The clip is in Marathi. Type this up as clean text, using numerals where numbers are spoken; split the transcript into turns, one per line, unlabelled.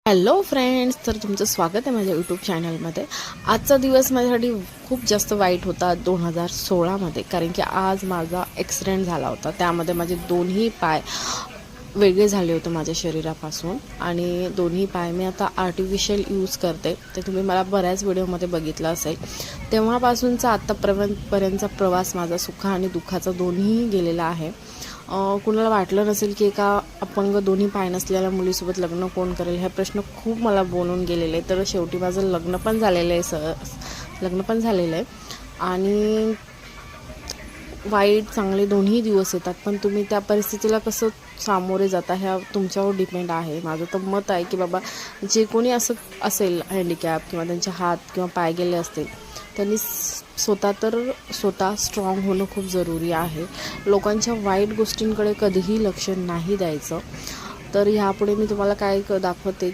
हॅलो फ्रेंड्स, तर तुमचं स्वागत आहे माझ्या यूट्यूब चॅनलमध्ये। आजचा दिवस माझ्यासाठी खूप जास्त वाईट होता 2016मध्ये, कारण की आज माझा ॲक्सिडेंट झाला होता। त्यामध्ये माझे दोन्ही पाय वेगळे झाले होते माझ्या शरीरापासून, आणि दोन्ही पाय मी आता आर्टिफिशियल यूज करते। ते तुम्ही मला बऱ्याच व्हिडिओमध्ये बघितलं असेल। तेव्हापासूनचा आत्तापर्यंतचा प्रवास माझा सुख आणि दुःखाचा दोन्ही गेलेला आहे। कुणाला वाटलं नसेल की एका अपंग दोन्ही पाय नसलेल्या मुलीसोबत लग्न कोण करेल, हा प्रश्न खूप मला बोलून गेलेले। तर शेवटी माझं लग्न पण झालेलं आहे आणि वाईट चांगले दोन्ही दिवस येतात, पण तुम्ही त्या परिस्थितीला कसं सामोरे जाता ह्या तुमच्यावर डिपेंड आहे। माझं तर मत आहे की बाबा, जे कोणी असं असेल हँडिकॅप किंवा त्यांचे हात किंवा पाय गेले असतील, त्यांनी स्वतः स्ट्रॉंग होणं खूप जरुरी आहे। लोकांच्या वाईट गोष्टींकडे कधीही लक्ष नाही द्यायचं। तर ह्यापुढे मी तुम्हाला काय दाखवते